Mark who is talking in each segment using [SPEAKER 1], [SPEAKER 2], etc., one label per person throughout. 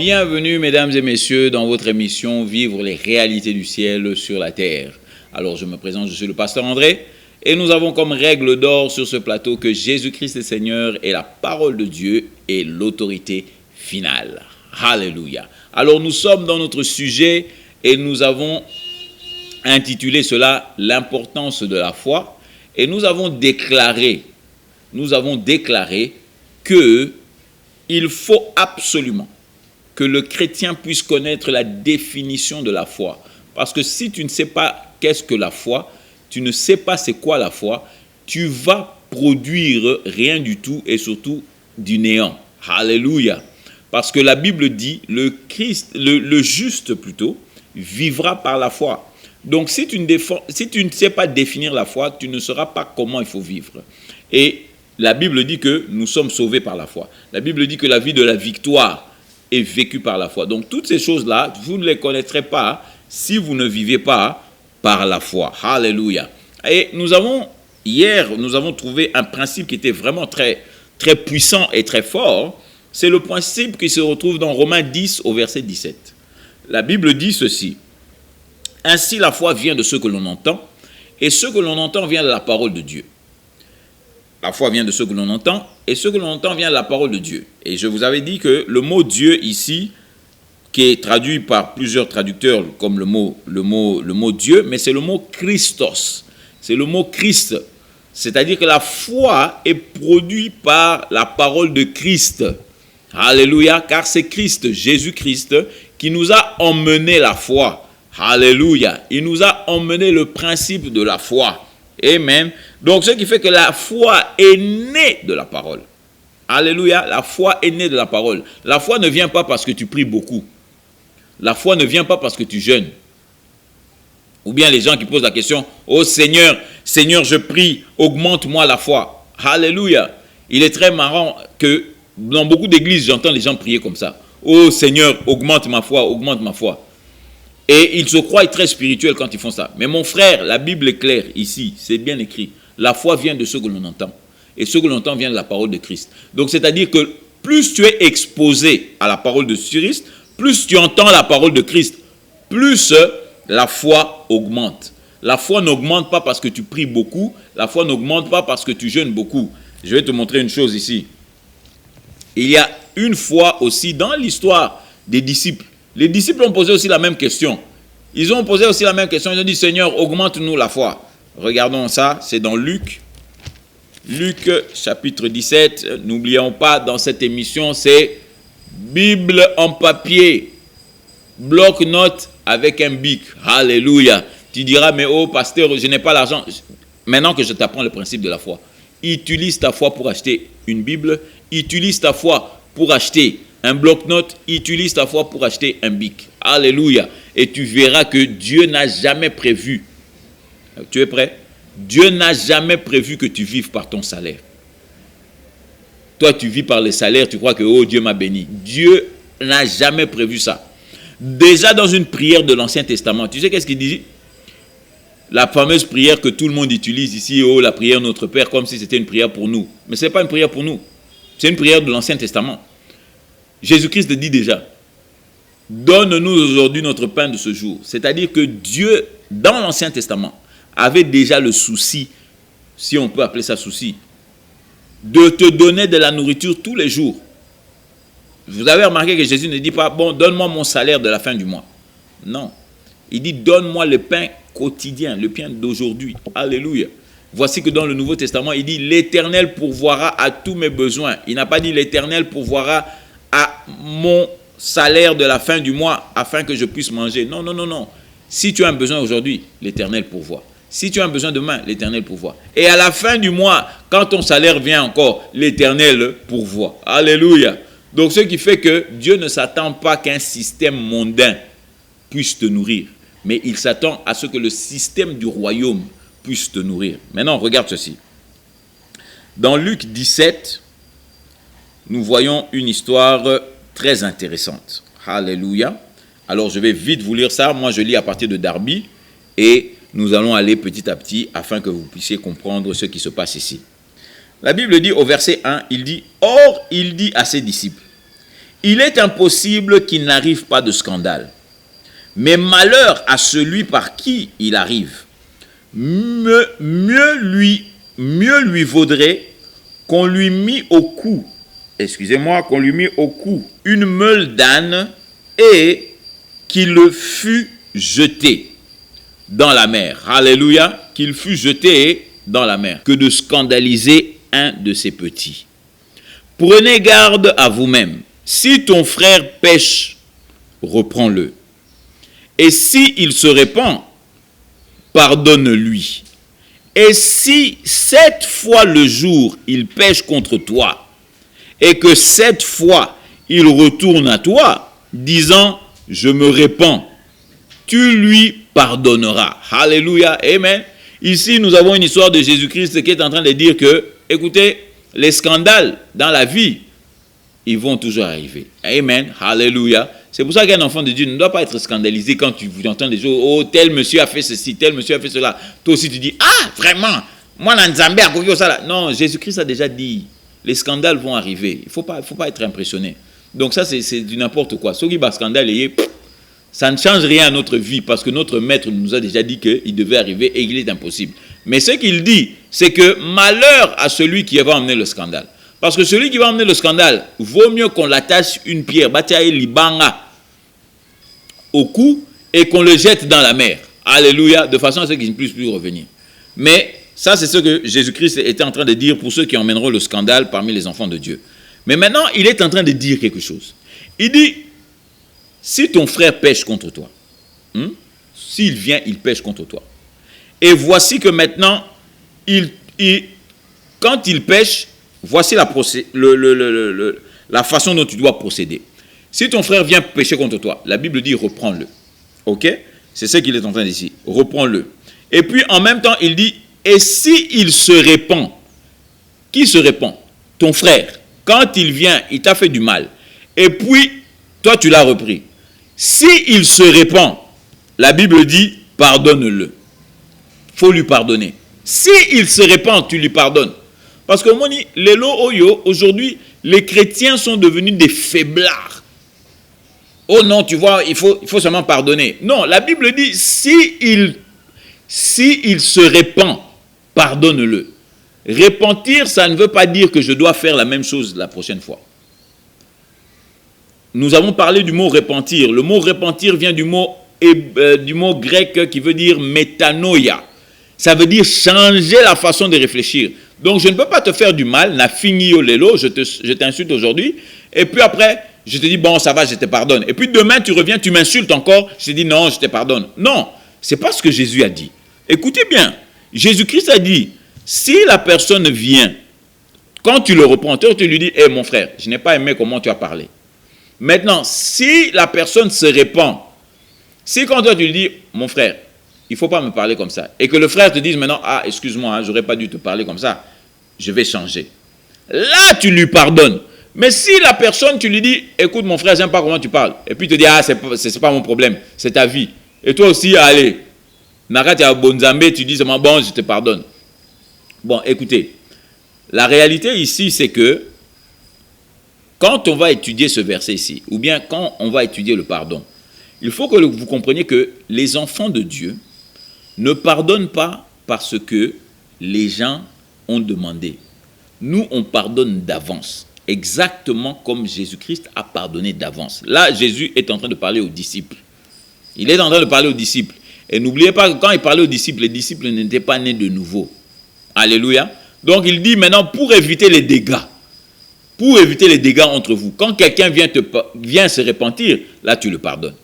[SPEAKER 1] bienvenue mesdames et messieurs dans votre émission Vivre les réalités du ciel sur la terre. Alors je me présente, je suis le pasteur André et nous avons comme règle d'or sur ce plateau que Jésus-Christ est Seigneur et la parole de Dieu est l'autorité finale. Alléluia. Alors nous sommes dans notre sujet et nous avons intitulé cela l'importance de la foi et nous avons déclaré que il faut absolument que le chrétien puisse connaître la définition de la foi. Parce que si tu ne sais pas qu'est-ce que la foi, tu ne sais pas c'est quoi la foi, tu vas produire rien du tout et surtout du néant. Alléluia. Parce que la Bible dit, le juste plutôt, vivra par la foi. Donc si tu ne sais pas définir la foi, tu ne sauras pas comment il faut vivre. Et la Bible dit que nous sommes sauvés par la foi. La Bible dit que la vie de la victoire est vécue par la foi. Donc toutes ces choses-là, vous ne les connaîtrez pas si vous ne vivez pas par la foi. Alléluia. Et hier, nous avons trouvé un principe qui était vraiment très, très puissant et très fort. C'est le principe qui se retrouve dans Romains 10 au verset 17. La Bible dit ceci. Ainsi la foi vient de ce que l'on entend, et ce que l'on entend vient de la parole de Dieu. La foi vient de ce que l'on entend, et ce que l'on entend vient de la parole de Dieu. Et je vous avais dit que le mot Dieu ici, qui est traduit par plusieurs traducteurs comme le mot Dieu, mais c'est le mot Christos. C'est le mot Christ. C'est-à-dire que la foi est produite par la parole de Christ. Alléluia, car c'est Christ, Jésus-Christ, qui nous a emmené la foi. Alléluia, il nous a emmené le principe de la foi. Amen. Donc, ce qui fait que la foi est née de la parole. Alléluia, la foi est née de la parole. La foi ne vient pas parce que tu pries beaucoup. La foi ne vient pas parce que tu jeûnes. Ou bien les gens qui posent la question, « Oh Seigneur, Seigneur, je prie, augmente-moi la foi. » Alléluia. Il est très marrant que dans beaucoup d'églises, j'entends les gens prier comme ça. « Oh Seigneur, augmente ma foi, augmente ma foi. » Et ils se croient très spirituels quand ils font ça. Mais mon frère, la Bible est claire ici, c'est bien écrit. La foi vient de ce que l'on entend. Et ce que l'on entend vient de la parole de Christ. Donc c'est-à-dire que plus tu es exposé à la parole de Christ, plus tu entends la parole de Christ, plus la foi augmente. La foi n'augmente pas parce que tu pries beaucoup, la foi n'augmente pas parce que tu jeûnes beaucoup. Je vais te montrer une chose ici. Il y a une fois aussi dans l'histoire des disciples, les disciples ont posé aussi la même question. Ils ont posé aussi la même question. Ils ont dit, Seigneur, augmente-nous la foi. Regardons ça, c'est dans Luc. Luc, chapitre 17. N'oublions pas, dans cette émission, c'est Bible en papier. Bloc-notes avec un bic. Alléluia. Tu diras, mais oh, pasteur, je n'ai pas l'argent. Maintenant que je t'apprends le principe de la foi, utilise ta foi pour acheter une Bible. Utilise ta foi pour acheter un bloc-notes, utilise ta foi pour acheter un bic. Alléluia. Et tu verras que Dieu n'a jamais prévu. Tu es prêt? Dieu n'a jamais prévu que tu vives par ton salaire. Toi, tu vis par les salaires, tu crois que oh, Dieu m'a béni. Dieu n'a jamais prévu ça. Déjà dans une prière de l'Ancien Testament, tu sais qu'est-ce qu'il dit? La fameuse prière que tout le monde utilise ici, oh, la prière Notre Père, comme si c'était une prière pour nous. Mais ce n'est pas une prière pour nous. C'est une prière de l'Ancien Testament. Jésus-Christ dit déjà, donne-nous aujourd'hui notre pain de ce jour. C'est-à-dire que Dieu, dans l'Ancien Testament, avait déjà le souci, si on peut appeler ça souci, de te donner de la nourriture tous les jours. Vous avez remarqué que Jésus ne dit pas, bon, donne-moi mon salaire de la fin du mois. Non. Il dit, donne-moi le pain quotidien, le pain d'aujourd'hui. Alléluia. Voici que dans le Nouveau Testament, il dit, l'Éternel pourvoira à tous mes besoins. Il n'a pas dit, l'Éternel pourvoira à mon salaire de la fin du mois afin que je puisse manger. Non, non, non, non. Si tu as un besoin aujourd'hui, l'Éternel pourvoit. Si tu as un besoin demain, l'Éternel pourvoit. Et à la fin du mois, quand ton salaire vient encore, l'Éternel pourvoit. Alléluia. Donc ce qui fait que Dieu ne s'attend pas qu'un système mondain puisse te nourrir. Mais il s'attend à ce que le système du royaume puisse te nourrir. Maintenant, regarde ceci. Dans Luc 17, nous voyons une histoire très intéressante. Alléluia. Alors, je vais vite vous lire ça. Moi, je lis à partir de Darby. Et nous allons aller petit à petit afin que vous puissiez comprendre ce qui se passe ici. La Bible dit au verset 1, il dit « Or, il dit à ses disciples, Il est impossible qu'il n'arrive pas de scandale. Mais malheur à celui par qui il arrive. Mieux lui vaudrait qu'on lui mit au cou, qu'on lui mit au cou une meule d'âne et qu'il le fût jeté dans la mer. Alléluia, qu'il fût jeté dans la mer, que de scandaliser un de ses petits. Prenez garde à vous-même. Si ton frère pêche, reprends-le. Et si il se répand, pardonne-lui. Et si 7 fois le jour il pêche contre toi, et que 7 fois il retourne à toi, disant, je me répands, tu lui pardonneras. Alléluia, amen. Ici, nous avons une histoire de Jésus-Christ qui est en train de dire que, écoutez, les scandales dans la vie, ils vont toujours arriver. Amen, alléluia. C'est pour ça qu'un enfant de Dieu ne doit pas être scandalisé quand tu entends des choses, oh, tel monsieur a fait ceci, tel monsieur a fait cela. Toi aussi, tu dis, ah, vraiment, moi, Nzambé a couru ça là. Non, Jésus-Christ a déjà dit, les scandales vont arriver. Il ne faut pas être impressionné. Donc ça, c'est du n'importe quoi. Ce qui va scandale, ça ne change rien à notre vie parce que notre maître nous a déjà dit qu'il devait arriver et il est impossible. Mais ce qu'il dit, c'est que malheur à celui qui va emmener le scandale. Parce que celui qui va emmener le scandale, vaut mieux qu'on l'attache une pierre, bataille libanga, au cou et qu'on le jette dans la mer. Alléluia, de façon à ce qu'il ne puisse plus revenir. Mais ça, c'est ce que Jésus-Christ était en train de dire pour ceux qui emmèneront le scandale parmi les enfants de Dieu. Mais maintenant, il est en train de dire quelque chose. Il dit, si ton frère pêche contre toi, s'il vient, il pêche contre toi. Et voici que maintenant, quand il pêche, voici la façon dont tu dois procéder. Si ton frère vient pécher contre toi, la Bible dit reprends-le. Ok? C'est ce qu'il est en train de dire. Reprends-le. Et puis en même temps, il dit, et si il se répand, qui se répand? Ton frère. Quand il vient, il t'a fait du mal. Et puis, toi, tu l'as repris. Si il se répand, la Bible dit, pardonne-le. Il faut lui pardonner. Si il se répand, tu lui pardonnes. Parce que moi, aujourd'hui, les chrétiens sont devenus des faiblards. Oh non, tu vois, il faut seulement pardonner. Non, la Bible dit, si il se répand, pardonne-le. Repentir, ça ne veut pas dire que je dois faire la même chose la prochaine fois. Nous avons parlé du mot repentir. Le mot repentir vient du mot grec qui veut dire métanoïa. Ça veut dire changer la façon de réfléchir. Donc je ne peux pas te faire du mal, na fini au lelo, je t'insulte aujourd'hui, et puis après, je te dis, bon, ça va, je te pardonne. Et puis demain, tu reviens, tu m'insultes encore, je te dis, non, je te pardonne. Non, c'est pas ce que Jésus a dit. Écoutez bien, Jésus-Christ a dit, si la personne vient, quand tu le reprends, tu lui dis, hé mon frère, je n'ai pas aimé comment tu as parlé. Maintenant, si la personne se répand, si quand toi tu lui dis, mon frère, il ne faut pas me parler comme ça, et que le frère te dise maintenant, ah, excuse-moi, j'aurais pas dû te parler comme ça, je vais changer. Là, tu lui pardonnes. Mais si la personne, tu lui dis, écoute mon frère, j'aime pas comment tu parles, et puis il te dit, ah, c'est pas mon problème, c'est ta vie. Et toi aussi, allez, Nakati à Bonzambé, tu dis seulement, bon, je te pardonne. Bon, écoutez, la réalité ici, c'est que quand on va étudier ce verset ici, ou bien quand on va étudier le pardon, il faut que vous compreniez que les enfants de Dieu ne pardonnent pas parce que les gens ont demandé. Nous, on pardonne d'avance, exactement comme Jésus-Christ a pardonné d'avance. Là, Jésus est en train de parler aux disciples. Il est en train de parler aux disciples. Et n'oubliez pas que quand il parlait aux disciples, les disciples n'étaient pas nés de nouveau. Alléluia. Donc il dit maintenant, pour éviter les dégâts entre vous, quand quelqu'un vient se repentir, là tu le pardonnes.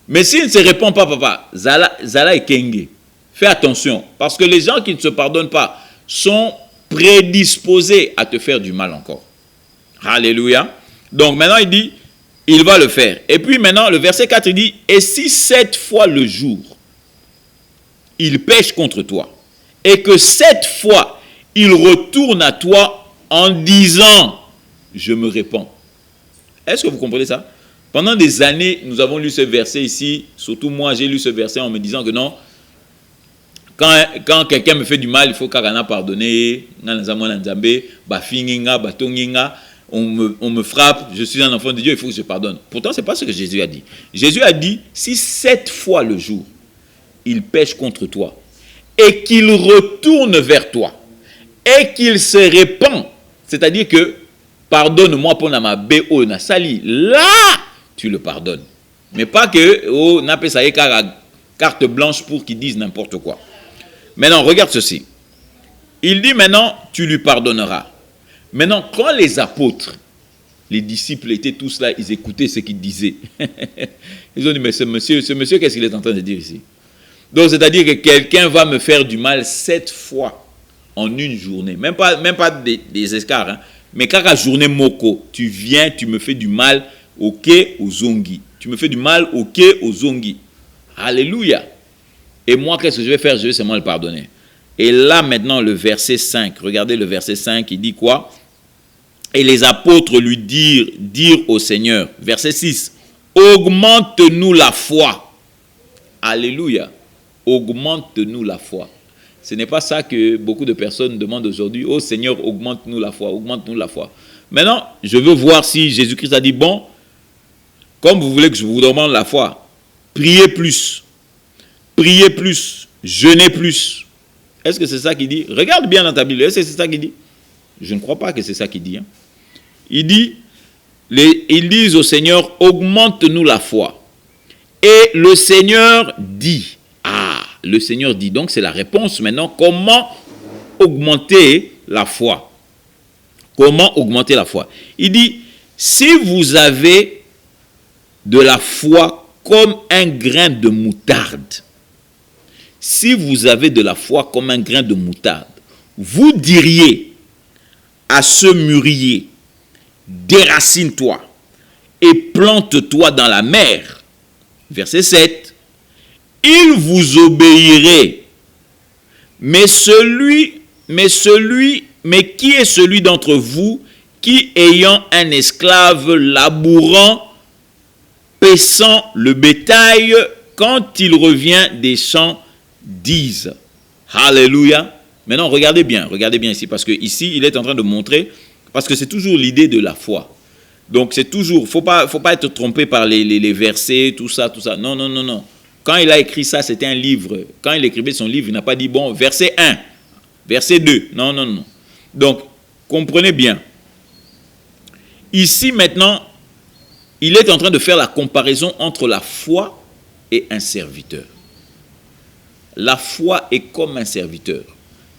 [SPEAKER 1] Mais s'il ne se répand pas, papa, Zala et Kenge, fais attention, parce que les gens qui ne se pardonnent pas sont prédisposés à te faire du mal encore. Alléluia. Donc maintenant il dit, il va le faire. Et puis maintenant le verset 4 il dit, et si 7 fois le jour, il pêche contre toi, et que 7 fois, il retourne à toi en disant, je me répands. Est-ce que vous comprenez ça? Pendant des années, nous avons lu ce verset ici, surtout moi, j'ai lu ce verset en me disant que non, quand quelqu'un me fait du mal, il faut qu'Arana pardonner, on me frappe, je suis un enfant de Dieu, il faut que je pardonne. Pourtant, ce n'est pas ce que Jésus a dit. Jésus a dit, si 7 fois le jour, il pêche contre toi, et qu'il retourne vers toi, et qu'il se répand, c'est-à-dire que, pardonne-moi pour ma B.O. na sali, là, tu le pardonnes. Mais pas que, oh, n'a pas ça carte blanche pour qu'il dise n'importe quoi. Maintenant, regarde ceci. Il dit maintenant, tu lui pardonneras. Maintenant, quand les apôtres, les disciples étaient tous là, ils écoutaient ce qu'il disait. Ils ont dit, mais ce monsieur, qu'est-ce qu'il est en train de dire ici? Donc, c'est-à-dire que quelqu'un va me faire du mal 7 fois en une journée. Même pas des escarres. Hein. Mais quand la journée moko, tu viens, tu me fais du mal au quai, aux zongi. Tu me fais du mal au quai, aux zongi. Alléluia. Et moi, qu'est-ce que je vais faire? Je vais seulement le pardonner. Et là, maintenant, le verset 5. Regardez le verset 5, il dit quoi? Et les apôtres lui dirent au Seigneur, verset 6, augmente-nous la foi. Alléluia. Augmente-nous la foi. Ce n'est pas ça que beaucoup de personnes demandent aujourd'hui. Oh Seigneur, augmente-nous la foi, augmente-nous la foi. Maintenant, je veux voir si Jésus-Christ a dit, bon, comme vous voulez que je vous demande la foi, priez plus, jeûnez plus. Est-ce que c'est ça qu'il dit? Regarde bien dans ta Bible, est-ce que c'est ça qu'il dit? Je ne crois pas que c'est ça qu'il dit. Hein. Ils disent au Seigneur, augmente-nous la foi. Et le Seigneur dit, le Seigneur dit, donc c'est la réponse maintenant, comment augmenter la foi? Comment augmenter la foi? Il dit, si vous avez de la foi comme un grain de moutarde, si vous avez de la foi comme un grain de moutarde, vous diriez à ce mûrier, déracine-toi et plante-toi dans la mer. Verset 7. Il vous obéirait. Mais qui est celui d'entre vous qui, ayant un esclave labourant, paissant le bétail, quand il revient des champs, disent Alléluia. Maintenant, regardez bien ici, parce que ici, il est en train de montrer, parce que c'est toujours l'idée de la foi. Donc, c'est toujours, faut pas être trompé par les versets, tout ça. Non. Quand il a écrit ça, c'était un livre. Quand il écrivait son livre, il n'a pas dit, bon, verset 1, verset 2. Non. Donc, comprenez bien. Ici, maintenant, il est en train de faire la comparaison entre la foi et un serviteur. La foi est comme un serviteur.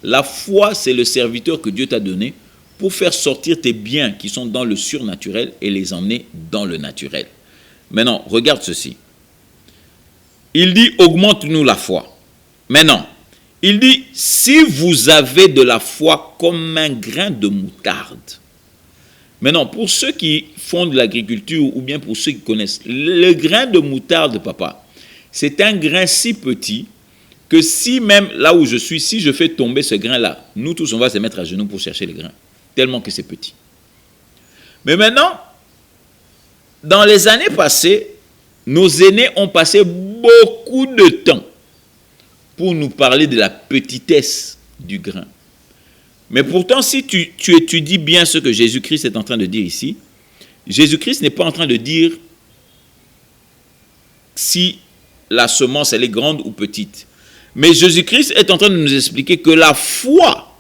[SPEAKER 1] La foi, c'est le serviteur que Dieu t'a donné pour faire sortir tes biens qui sont dans le surnaturel et les emmener dans le naturel. Maintenant, regarde ceci. Il dit, augmente-nous la foi. Maintenant, il dit, si vous avez de la foi comme un grain de moutarde. Maintenant, pour ceux qui font de l'agriculture ou bien pour ceux qui connaissent, le grain de moutarde, papa, c'est un grain si petit que si même là où je suis, si je fais tomber ce grain-là, nous tous, on va se mettre à genoux pour chercher le grain, tellement que c'est petit. Mais maintenant, dans les années passées, nos aînés ont passé beaucoup de temps pour nous parler de la petitesse du grain. Mais pourtant, si tu étudies bien ce que Jésus-Christ est en train de dire ici, Jésus-Christ n'est pas en train de dire si la semence, elle est grande ou petite. Mais Jésus-Christ est en train de nous expliquer que la foi,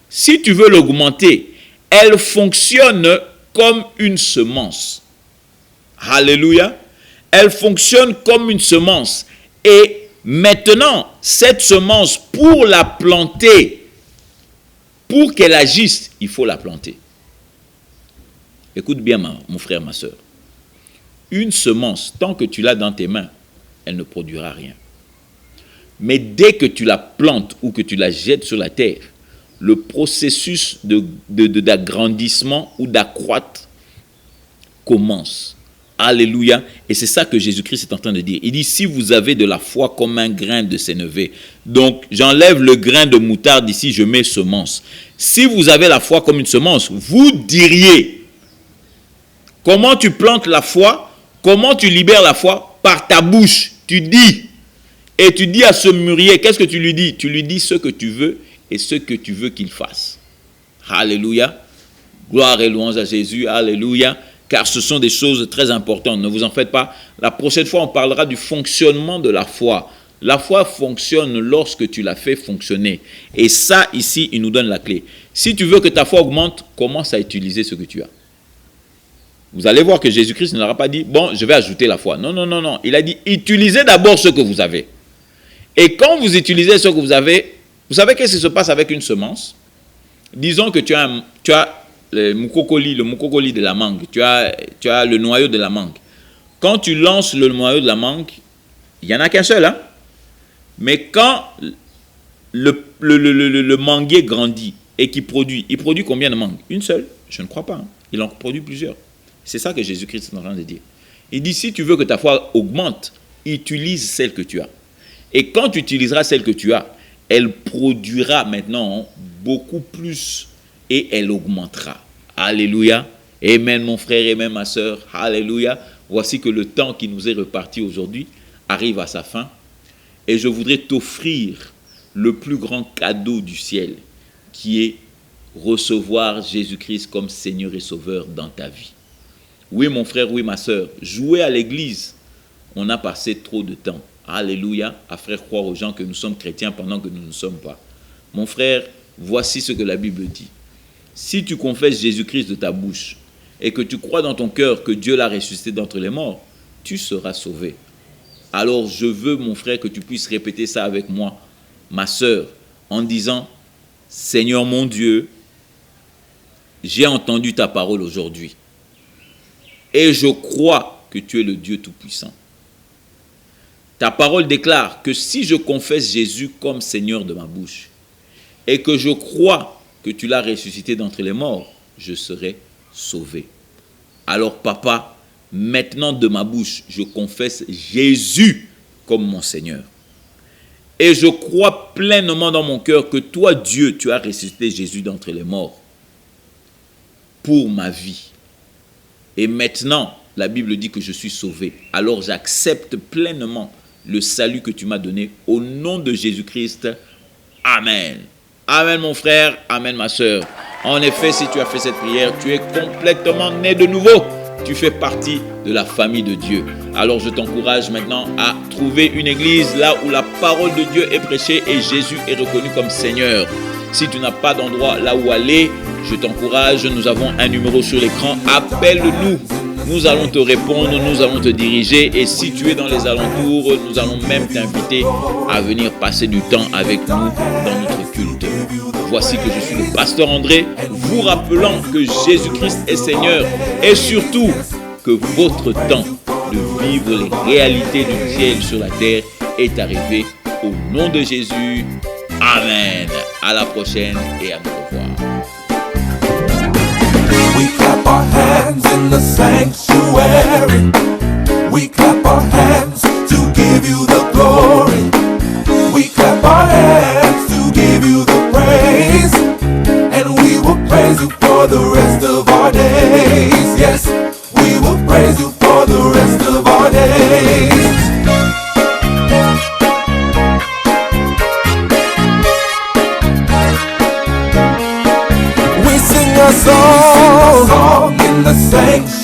[SPEAKER 1] si tu veux l'augmenter, elle fonctionne comme une semence. Alléluia. Elle fonctionne comme une semence. Et maintenant, cette semence, pour la planter, pour qu'elle agisse, il faut la planter. Écoute bien, mon frère, ma soeur. Une semence, tant que tu l'as dans tes mains, elle ne produira rien. Mais dès que tu la plantes ou que tu la jettes sur la terre, le processus d'agrandissement ou d'accroître commence. Alléluia. Et c'est ça que Jésus-Christ est en train de dire. Il dit, si vous avez de la foi comme un grain de sénévé. Donc, j'enlève le grain de moutarde ici, je mets semence. Si vous avez la foi comme une semence, vous diriez, comment tu plantes la foi? Comment tu libères la foi? Par ta bouche. Tu dis. Et tu dis à ce mûrier, qu'est-ce que tu lui dis? Tu lui dis ce que tu veux et ce que tu veux qu'il fasse. Alléluia. Gloire et louange à Jésus, alléluia, car ce sont des choses très importantes. Ne vous en faites pas. La prochaine fois, on parlera du fonctionnement de la foi. La foi fonctionne lorsque tu la fais fonctionner. Et ça, ici, il nous donne la clé. Si tu veux que ta foi augmente, commence à utiliser ce que tu as. Vous allez voir que Jésus-Christ ne leur a pas dit, bon, je vais ajouter la foi. Non, non, non, non. Il a dit, utilisez d'abord ce que vous avez. Et quand vous utilisez ce que vous avez, vous savez qu'est-ce qui se passe avec une semence? Disons que tu as le mukokoli de la mangue. Tu as le noyau de la mangue. Quand tu lances le noyau de la mangue, il n'y en a qu'un seul, hein? Mais quand le manguier grandit et qu'il produit, il produit combien de mangues? Une seule? Je ne crois pas. Hein. Il en produit plusieurs. C'est ça que Jésus-Christ est en train de dire. Il dit, si tu veux que ta foi augmente, utilise celle que tu as. Et quand tu utiliseras celle que tu as, elle produira maintenant beaucoup plus et elle augmentera. Alléluia. Amen mon frère, amen ma soeur. Alléluia. Voici que le temps qui nous est reparti aujourd'hui arrive à sa fin. Et je voudrais t'offrir le plus grand cadeau du ciel, qui est recevoir Jésus-Christ comme Seigneur et Sauveur dans ta vie. Oui, mon frère, oui, ma soeur, jouer à l'église, on a passé trop de temps, alléluia, à faire croire aux gens que nous sommes chrétiens pendant que nous ne sommes pas. Mon frère, voici ce que la Bible dit. Si tu confesses Jésus-Christ de ta bouche et que tu crois dans ton cœur que Dieu l'a ressuscité d'entre les morts, tu seras sauvé. Alors je veux, mon frère, que tu puisses répéter ça avec moi, ma sœur, en disant, Seigneur mon Dieu, j'ai entendu ta parole aujourd'hui et je crois que tu es le Dieu Tout-Puissant. Ta parole déclare que si je confesse Jésus comme Seigneur de ma bouche et que je crois que tu l'as ressuscité d'entre les morts, je serai sauvé. Alors papa, maintenant de ma bouche, je confesse Jésus comme mon Seigneur. Et je crois pleinement dans mon cœur que toi, Dieu, tu as ressuscité Jésus d'entre les morts pour ma vie. Et maintenant, la Bible dit que je suis sauvé. Alors j'accepte pleinement le salut que tu m'as donné au nom de Jésus-Christ. Amen. Amen mon frère, amen ma soeur. En effet, si tu as fait cette prière, tu es complètement né de nouveau. Tu fais partie de la famille de Dieu. Alors je t'encourage maintenant à trouver une église là où la parole de Dieu est prêchée et Jésus est reconnu comme Seigneur. Si tu n'as pas d'endroit là où aller, je t'encourage, nous avons un numéro sur l'écran, appelle-nous. Nous allons te répondre, nous allons te diriger et si tu es dans les alentours, nous allons même t'inviter à venir passer du temps avec nous dans notre culte. Voici que je suis le pasteur André, vous rappelant que Jésus-Christ est Seigneur et surtout que votre temps de vivre les réalités du ciel sur la terre est arrivé au nom de Jésus. Amen. À la prochaine et à au revoir.
[SPEAKER 2] We clap our hands in the sanctuary. We clap our hands to give you the glory. We clap our hands to give you the praise. And we will praise you for the rest of our days. Yes, we will praise you for the rest of our days. We sing a song in the sanctuary.